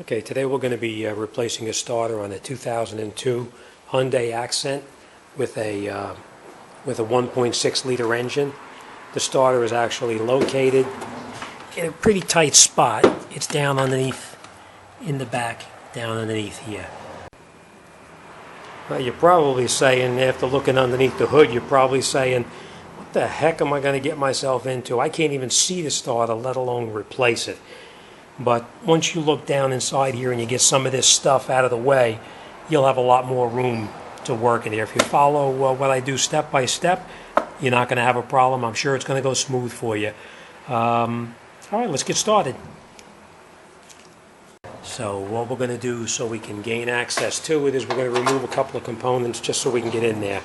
Okay, today we're going to be replacing a starter on a 2002 Hyundai Accent with a 1.6 liter engine. The starter is actually located in a pretty tight spot. It's down underneath, in the back, down underneath here. Now you're probably saying, after looking underneath the hood, you're probably saying, what the heck am I going to get myself into? I can't even see the starter, let alone replace it. But once you look down inside here and you get some of this stuff out of the way, you'll have a lot more room to work in here. If you follow what I do step by step, you're not going to have a problem. I'm sure it's going to go smooth for you. All right, let's get started. So what we're going to do so we can gain access to it is we're going to remove a couple of components just so we can get in there.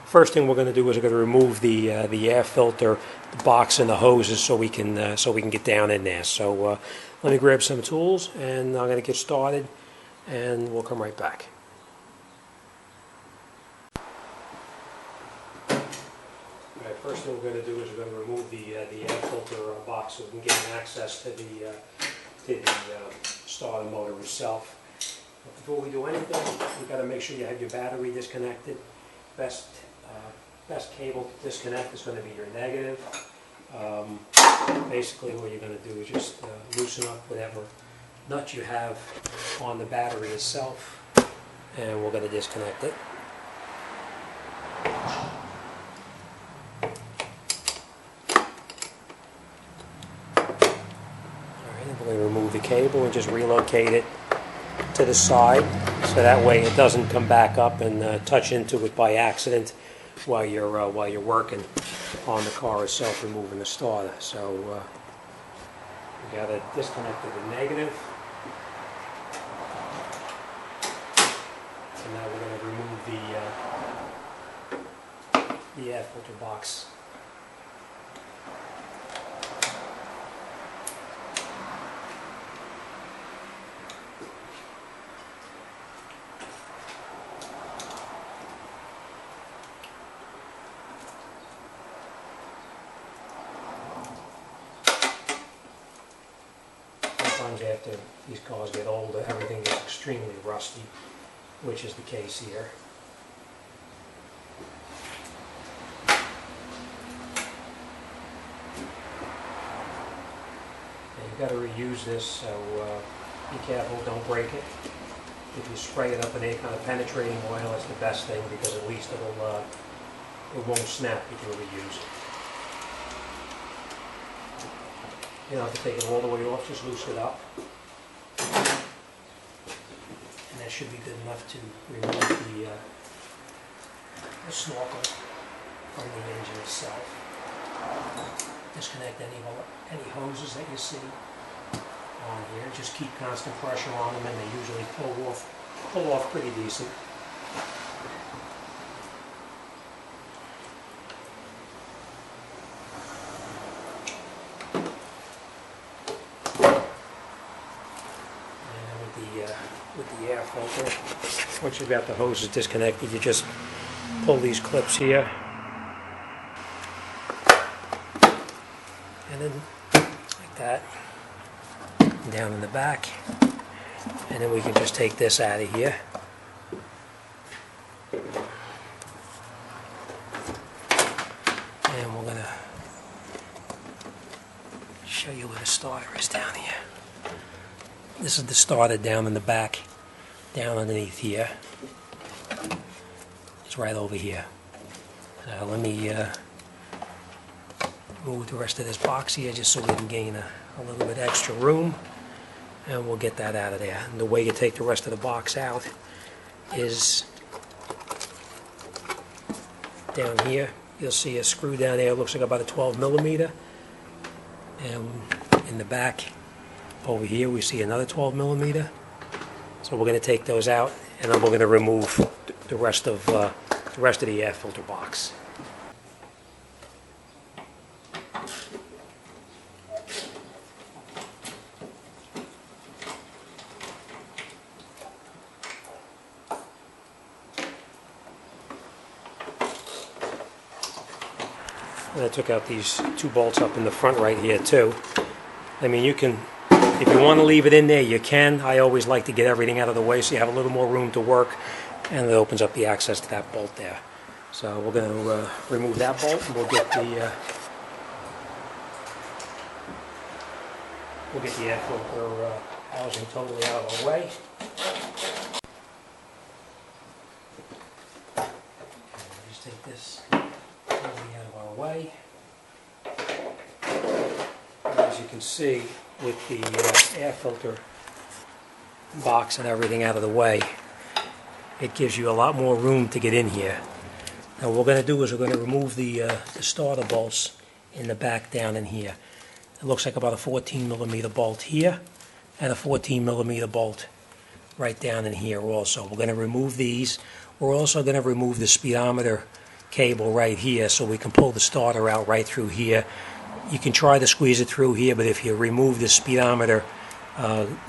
First thing we're going to do is we're going to remove the air filter, the box, and the hoses so we can get down in there. So let me grab some tools and I'm going to get started, and we'll come right back. All right, first thing we're going to do is we're going to remove the air filter box so we can gain access to the starter motor itself. But before we do anything, you've got to make sure you have your battery disconnected. Best cable to disconnect is going to be your negative. Basically what you're going to do is just loosen up whatever nut you have on the battery itself, and we're going to disconnect it. Alright, we're going to remove the cable and just relocate it to the side so that way it doesn't come back up and touch into it by accident while you're working on the car itself, removing the starter. So we got to disconnect the negative, and now we're going to remove the air filter box. Sometimes after these cars get older, everything gets extremely rusty, which is the case here. And you've got to reuse this, so be careful, don't break it. If you spray it up in any kind of penetrating oil, it's the best thing, because at least it won't snap if you reuse it. You don't have to take it all the way off, just loosen it up. And that should be good enough to remove the snorkel from the engine itself. Disconnect any hoses that you see on here. Just keep constant pressure on them and they usually pull off pretty decent. With the air filter, once you've got the hoses disconnected, you just pull these clips here, and then like that, down in the back, and then we can just take this out of here. And we're going to show you where the starter is down here. This is the starter down in the back, down underneath here. It's right over here. Let me move the rest of this box here just so we can gain a little bit extra room, and we'll get that out of there. And the way you take the rest of the box out is down here. You'll see a screw down there, it looks like about a 12 millimeter, and in the back over here we see another 12 millimeter. So we're going to take those out, and then we're going to remove the rest of the air filter box. And I took out these two bolts up in the front right here too. I mean, you can If you want to leave it in there, you can. I always like to get everything out of the way so you have a little more room to work, and it opens up the access to that bolt there. So we're going to remove that bolt, and we'll get the air filter housing totally out of our way. Just take this totally out of our way. As you can see, with the air filter box and everything out of the way, it gives you a lot more room to get in here. Now what we're going to do is we're going to remove the starter bolts in the back down in here. It looks like about a 14mm bolt here and a 14mm bolt right down in here also. We're going to remove these. We're also going to remove the speedometer cable right here so we can pull the starter out right through here. You can try to squeeze it through here, but if you remove the speedometer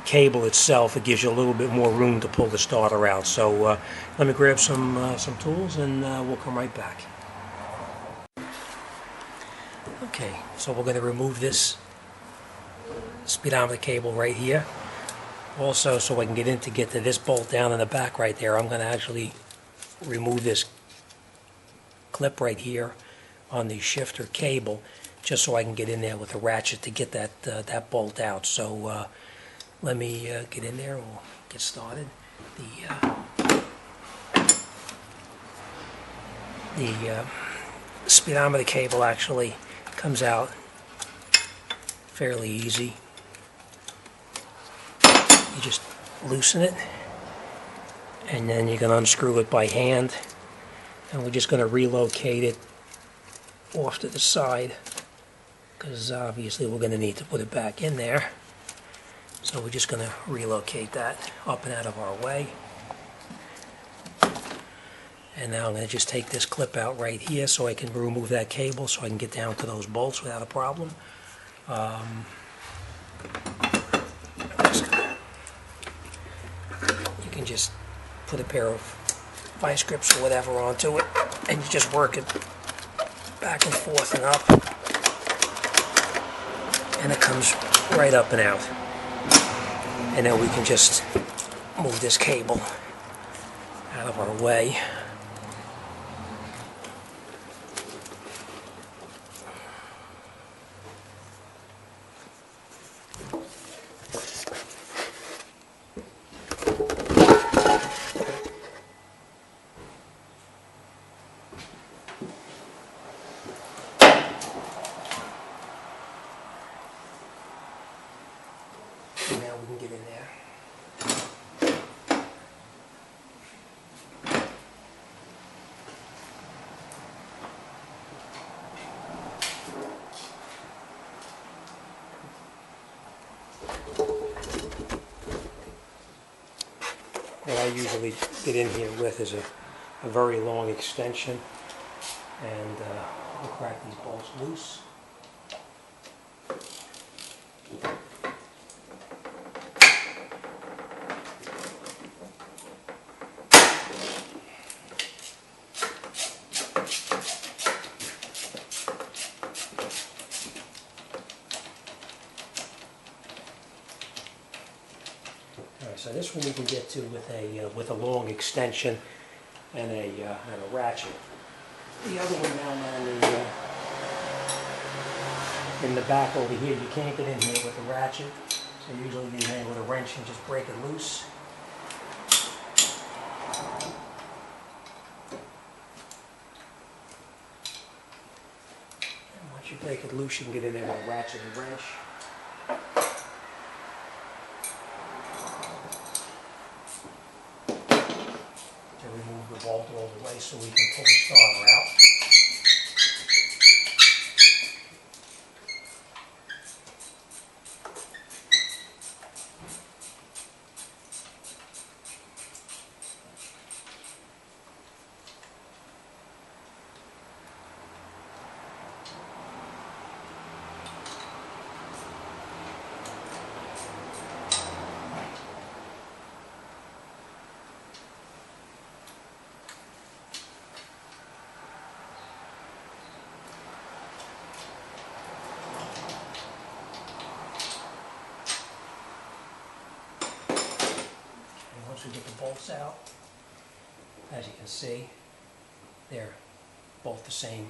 cable itself, it gives you a little bit more room to pull the starter out. So let me grab some tools and we'll come right back. Okay, so we're going to remove this speedometer cable right here. Also, so I can get to this bolt down in the back right there, I'm going to actually remove this clip right here on the shifter cable, just so I can get in there with a ratchet to get that bolt out. So let me get in there and we'll get started. The speedometer cable actually comes out fairly easy. You just loosen it, and then you can unscrew it by hand, and we're just going to relocate it off to the side, because obviously we're going to need to put it back in there. So we're just going to relocate that up and out of our way. And now I'm going to just take this clip out right here so I can remove that cable so I can get down to those bolts without a problem. You can just put a pair of vice grips or whatever onto it, and you just work it back and forth and up, and it comes right up and out. And then we can just move this cable out of our way. Now we can get in there. What I usually get in here with is a very long extension, and we'll crack these bolts loose. So this one you can get to with a long extension and a ratchet. The other one down in the back over here, you can't get in here with a ratchet. So usually you hang with a wrench and just break it loose. And once you break it loose, you can get in there with a ratchet and wrench. Remove the bolt all the way so we can pull the starter out. once we get the bolts out. As you can see, they're both the same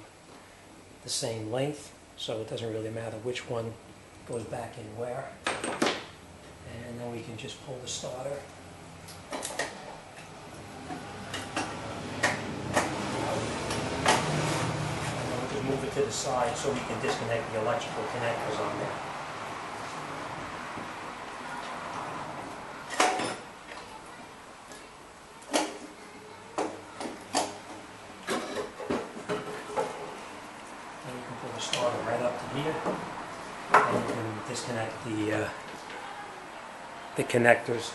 length, so it doesn't really matter which one goes back in where. And then we can just pull the starter. And then we'll just move it to the side so we can disconnect the electrical connectors on there. Starter right up to here, and you can disconnect the connectors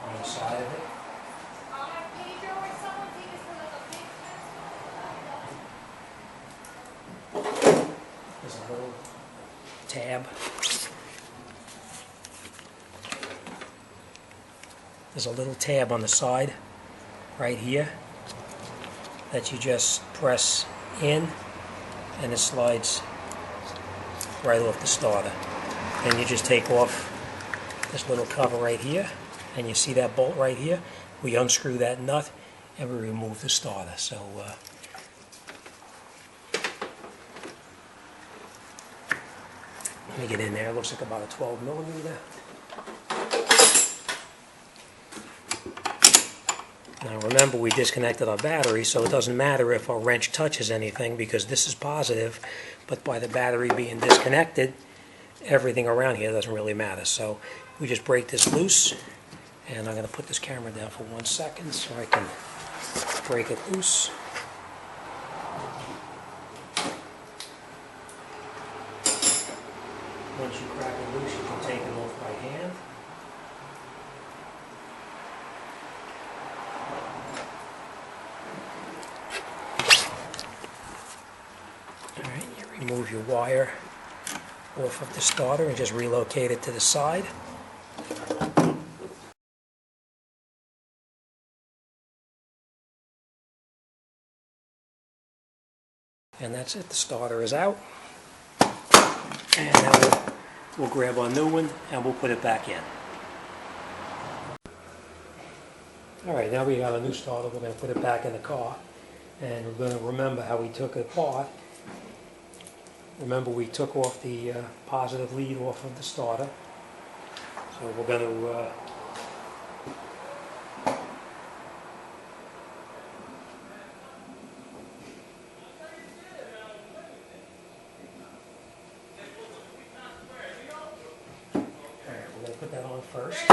on the side of it. There's a little tab. There's a little tab on the side right here that you just press in, and it slides right off the starter. And you just take off this little cover right here, and you see that bolt right here. We unscrew that nut and we remove the starter. So let me get in there. It looks like about a 12 millimeter. Now remember, we disconnected our battery, so it doesn't matter if our wrench touches anything because this is positive, but by the battery being disconnected, everything around here doesn't really matter. So we just break this loose, and I'm going to put this camera down for 1 second so I can break it loose. Once you crack it loose, you can take it off by hand. Remove your wire off of the starter and just relocate it to the side. And that's it, the starter is out. And now we'll grab our new one and we'll put it back in. Alright, now we got a new starter, we're going to put it back in the car. And we're going to remember how we took it apart. Remember, we took off the positive lead off of the starter. So we're going to put that on first.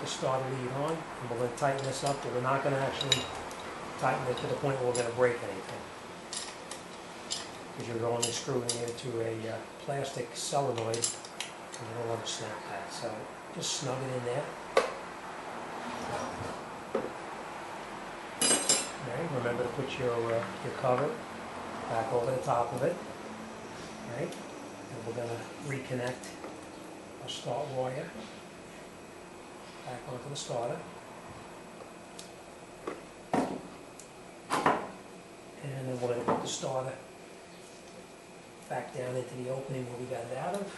Starter lead on, and we're going to tighten this up, but we're not going to actually tighten it to the point where we're going to break anything, because you're only screwing it into a plastic solenoid and you don't want to snap that. So just snug it in there. Alright, remember to put your cover back over the top of it. Alright, and we're going to reconnect our start wire back onto the starter. And then we're going to put the starter back down into the opening where we got it out of.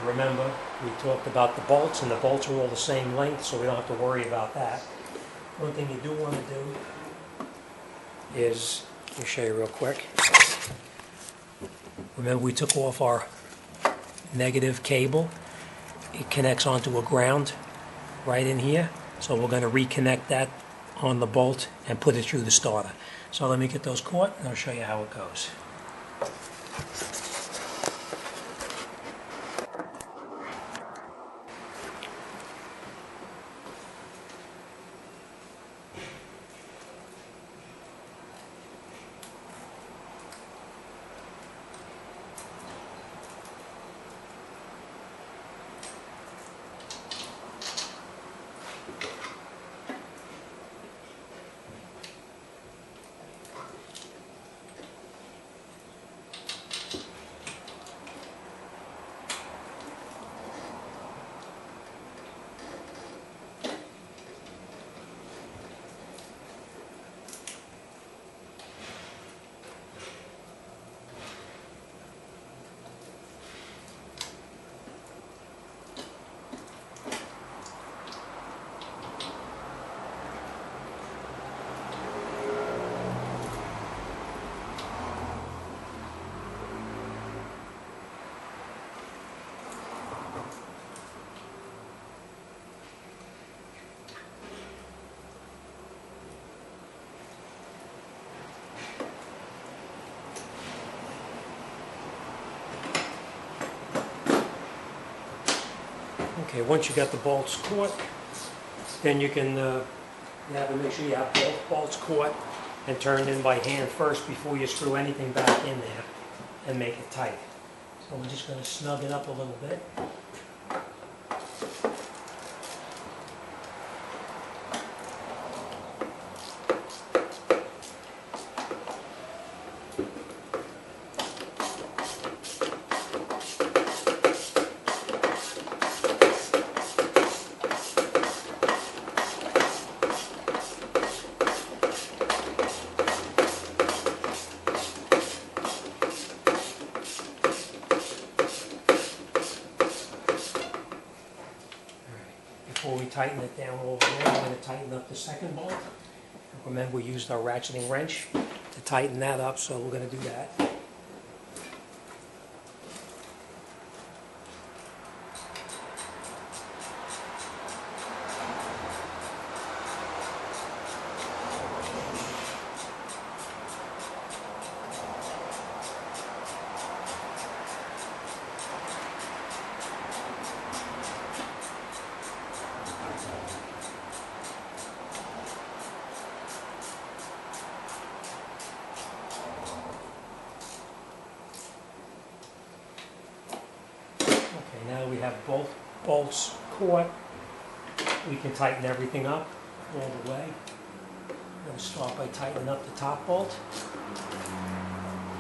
Remember, we talked about the bolts, and the bolts are all the same length, so we don't have to worry about that. One thing you do want to do is Let me show you real quick. Remember we took off our negative cable. It connects onto a ground right in here. So we're going to reconnect that on the bolt and put it through the starter. So let me get those caught and I'll show you how it goes. Okay, once you got the bolts caught, then you can you have to make sure you have both bolts caught and turned in by hand first before you screw anything back in there and make it tight. So we're just going to snug it up a little bit. Before we tighten it down over there, we're going to tighten up the second bolt. Remember, we used our ratcheting wrench to tighten that up, so we're going to do that. Now we have both bolts caught. We can tighten everything up all the way. I'm going to start by tightening up the top bolt.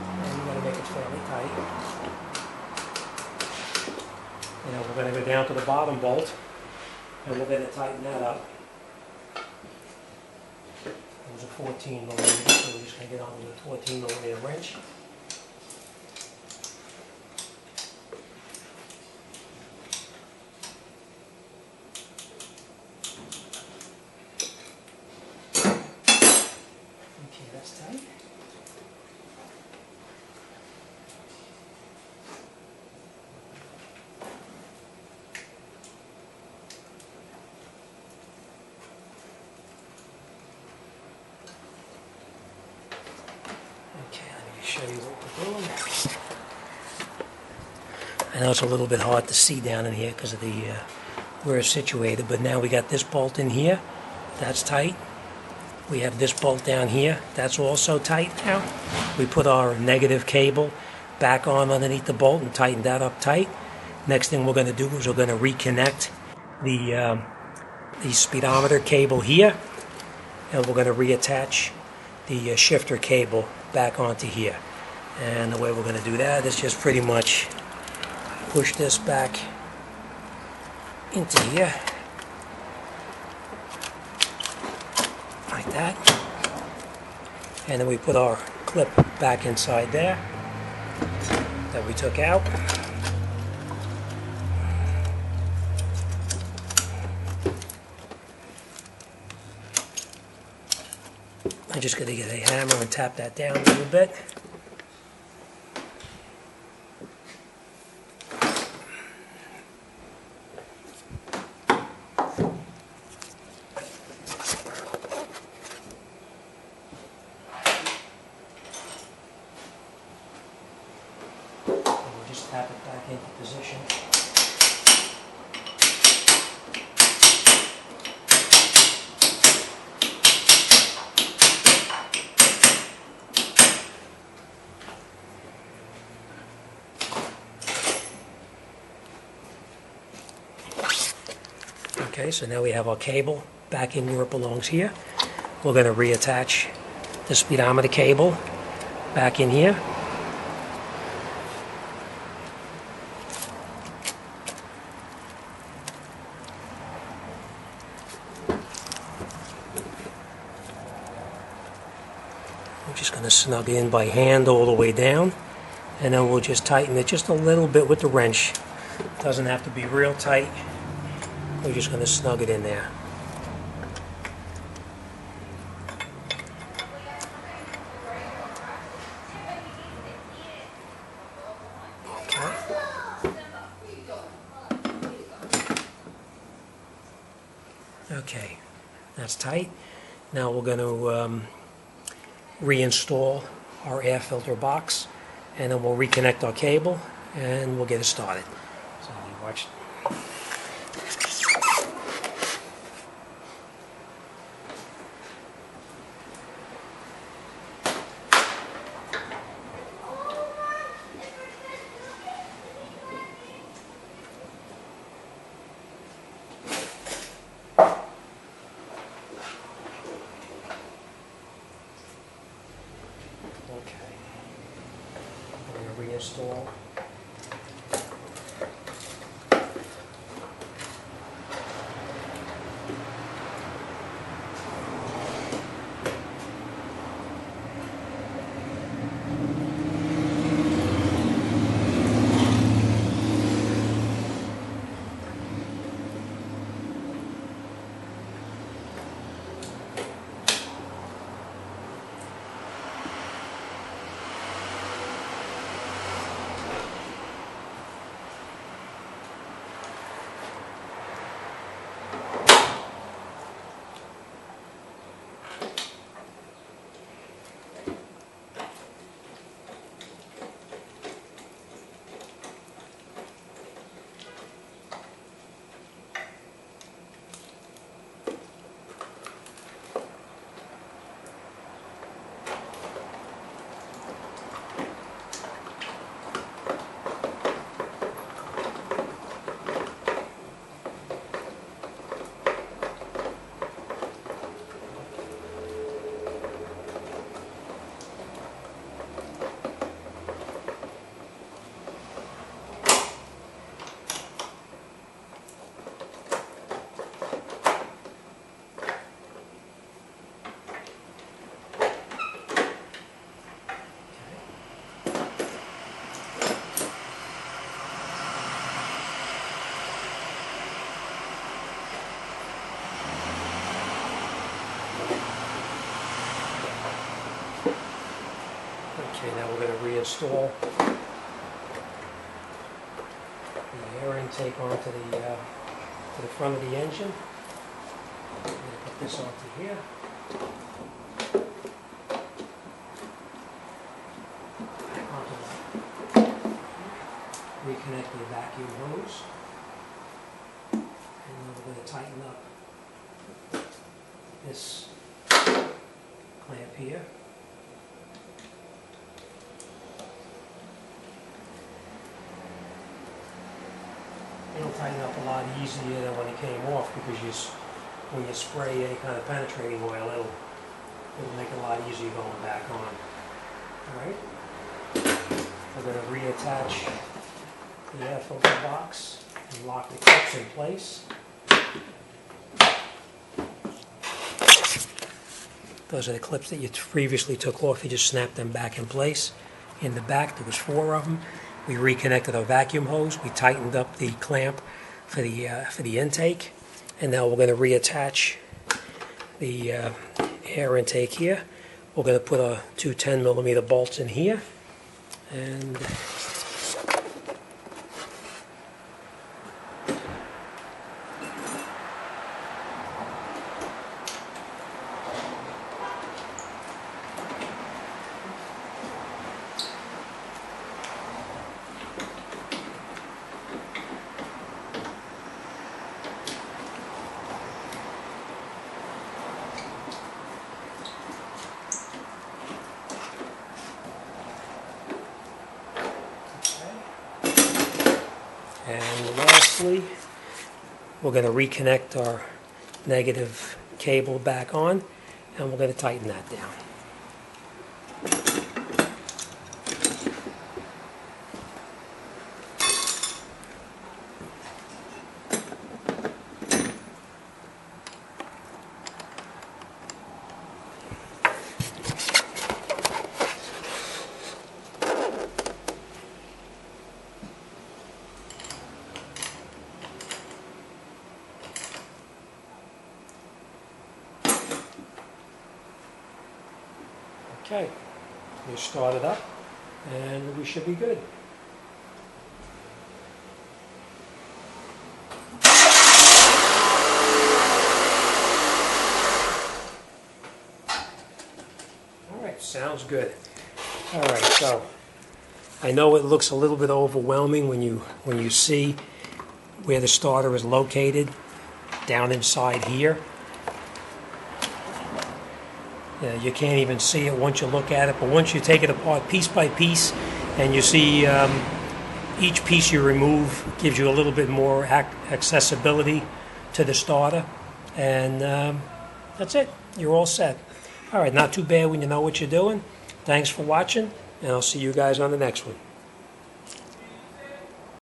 And we're going to make it fairly tight. Now we're going to go down to the bottom bolt and we're going to tighten that up. It was a 14 millimeter, so we're just going to get on with a 14 millimeter wrench. That's tight. Okay, let me show you what we're doing. I know it's a little bit hard to see down in here because of the where it's situated, but now we got this bolt in here. That's tight. We have this bolt down here. That's also tight now. We put our negative cable back on underneath the bolt and tighten that up tight. Next thing we're going to do is we're going to reconnect the speedometer cable here, and we're going to reattach the shifter cable back onto here. And the way we're going to do that is just pretty much push this back into here. Like that, and then we put our clip back inside there that we took out. I just going to get a hammer and tap that down a little bit. And we'll just tap it back into position. Okay, so now we have our cable back in where it belongs here. We're going to reattach the speedometer cable back in here. We're just going to snug in by hand all the way down, and then we'll just tighten it just a little bit with the wrench. Doesn't have to be real tight. We're just going to snug it in there. Okay. Okay, that's tight. Now we're going to reinstall our air filter box, and then we'll reconnect our cable and we'll get it started. So you watch. Okay, we're going to reinstall. Okay, now we're going to reinstall the air intake onto the front of the engine. I'm going to put this onto here. Reconnect the vacuum hose. And then we're going to tighten up this clamp here. It'll tighten up a lot easier than when it came off, because when you spray any kind of penetrating oil, it'll make it a lot easier going back on. Alright? We're going to reattach the air filter box and lock the clips in place. Those are the clips that you previously took off. You just snap them back in place. In the back, there was 4 of them. We reconnected our vacuum hose. We tightened up the clamp for the intake, and now we're going to reattach the air intake here. We're going to put two 10mm bolts in here, and lastly, we're going to reconnect our negative cable back on, and we're going to tighten that down. Okay, you start it up, and we should be good. All right, sounds good. All right, so I know it looks a little bit overwhelming when you see where the starter is located down inside here. You can't even see it once you look at it, but once you take it apart piece by piece and you see each piece you remove gives you a little bit more accessibility to the starter, and that's it. You're all set. All right, not too bad when you know what you're doing. Thanks for watching, and I'll see you guys on the next one.